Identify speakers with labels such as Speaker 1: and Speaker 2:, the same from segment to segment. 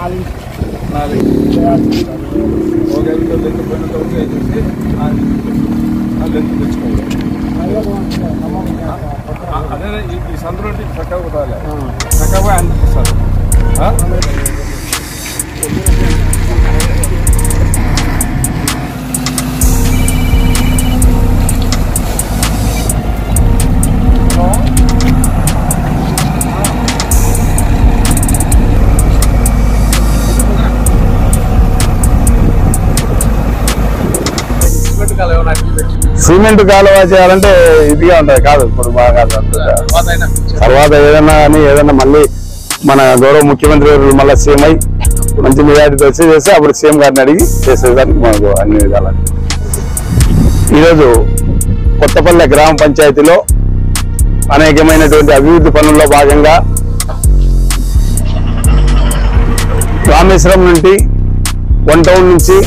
Speaker 1: Length పోయిన తర్వాత వేసేసి లెంత్ తెచ్చుకోవాలి. అదే ఈ సందులో చక్కగా కుదరాలి, చక్కగా అనిపిస్తారు.
Speaker 2: సిమెంట్ కాలువ చేయాలంటే ఇదిగా ఉంటది కాదు. ఇప్పుడు బాగా తర్వాత ఏదన్నా మళ్ళీ మన గౌరవ ముఖ్యమంత్రి మళ్ళీ సీఎం అయి మంచి మెజారిటీతో చేస్తే అప్పుడు సీఎం గారిని అడిగి చేసేదానికి మనకు అన్ని విధాలు. ఈరోజు కొత్తపల్లె గ్రామ పంచాయతీలో అనేకమైనటువంటి అభివృద్ధి పనుల్లో భాగంగా రామేశ్వరం నుండి 1 టౌన్ నుంచి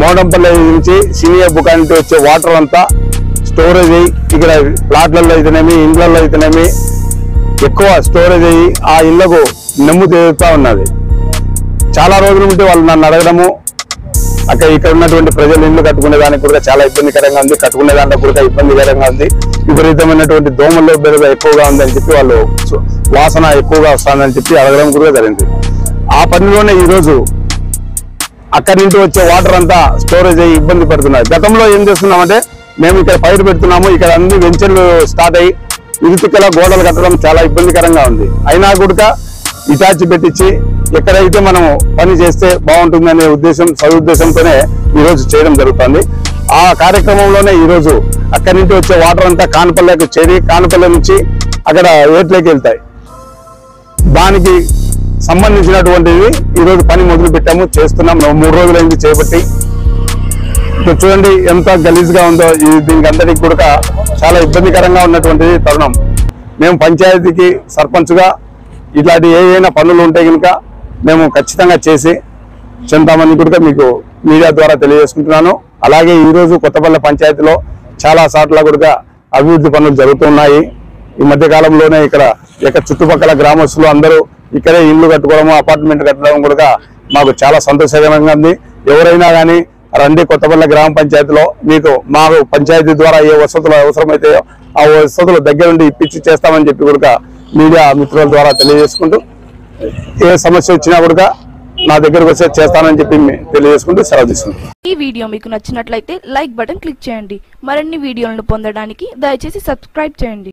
Speaker 2: మోడంపల్లి నుంచి సీనియర్ బుకానికి వచ్చే వాటర్ అంతా స్టోరేజ్ అయ్యి ఇక్కడ ప్లాట్లలో అయితేనేమి ఇండ్లలో అయితేనేమి ఎక్కువ స్టోరేజ్ అయ్యి ఆ ఇళ్లకు నెమ్ము తీరుతూ ఉన్నది. చాలా రోజుల నుండి వాళ్ళు నన్ను అడగడము, ఇక్కడ ఉన్నటువంటి ప్రజలు ఇల్లు కట్టుకునే దానికి కూడా చాలా ఇబ్బందికరంగా ఉంది, కట్టుకునే దాంట్లో కూడా ఇబ్బందికరంగా ఉంది, విపరీతమైనటువంటి దోమలు బెరద ఎక్కువగా ఉందని చెప్పి వాళ్ళు వాసన ఎక్కువగా వస్తుందని చెప్పి అడగడం కూడా జరిగింది. ఆ పనిలోనే ఈరోజు అక్కడి నుంచి వచ్చే వాటర్ అంతా స్టోరేజ్ అయ్యి ఇబ్బంది పడుతున్నారు. గతంలో ఏం చేస్తున్నామంటే మేము ఇక్కడ పైరు పెడుతున్నాము, ఇక్కడ అన్ని వెంచర్లు స్టార్ట్ అయ్యి ఇరుతికల గోడలు కట్టడం చాలా ఇబ్బందికరంగా ఉంది. అయినా కూడా ఇటాచి పెట్టించి ఎక్కడైతే మనం పని చేస్తే బాగుంటుందనే సదుద్దేశంతోనే ఈరోజు చేయడం జరుగుతుంది. ఆ కార్యక్రమంలోనే ఈరోజు అక్కడి నుంచి వచ్చే వాటర్ అంతా కానపల్లెకు చేరి కానపల్లె నుంచి అక్కడ ఏట్లోకి వెళ్తాయి. దానికి సంబంధించినటువంటిది ఈరోజు పని మొదలు పెట్టాము, చేస్తున్నాం. 3 రోజులైంది చేపట్టి. చూడండి ఎంత గలీజ్గా ఉందో. దీనికి అందరికి కూడా చాలా ఇబ్బందికరంగా ఉన్నటువంటి తరుణం. మేము పంచాయతీకి సర్పంచ్గా ఇట్లాంటి ఏవైనా పనులు ఉంటే కనుక మేము ఖచ్చితంగా చేసి చెందామని కూడా మీకు మీడియా ద్వారా తెలియజేసుకుంటున్నాను. అలాగే ఈరోజు కొత్తపల్లె పంచాయతీలో చాలా చోట్ల కూడా అభివృద్ధి పనులు జరుగుతున్నాయి. ఈ మధ్య కాలంలోనే ఇక్కడ చుట్టుపక్కల గ్రామస్తులు అందరూ ఇక్కడే ఇల్లు కట్టుకోవడము, అపార్ట్మెంట్ కట్టడం కూడా మాకు చాలా సంతోషకరంగా ఉంది. ఎవరైనా కానీ రండి కొత్తపల్లె గ్రామ పంచాయతీలో, మీకు మా పంచాయతీ ద్వారా ఏ వసతులు అవసరమైతే ఆ వసతులు దగ్గర నుండి ఇప్పించి చేస్తామని చెప్పి కూడా మీడియా మిత్రుల ద్వారా తెలియజేసుకుంటూ ఏ సమస్య వచ్చినా కూడా నా దగ్గరకు వచ్చే చేస్తానని చెప్పి తెలియజేసుకుంటూ సెలవు తీసుకుంటాం.
Speaker 3: ఈ వీడియో మీకు నచ్చినట్లయితే లైక్ బటన్ క్లిక్ చేయండి. మరిన్ని వీడియోలను పొందడానికి దయచేసి సబ్స్క్రైబ్ చేయండి.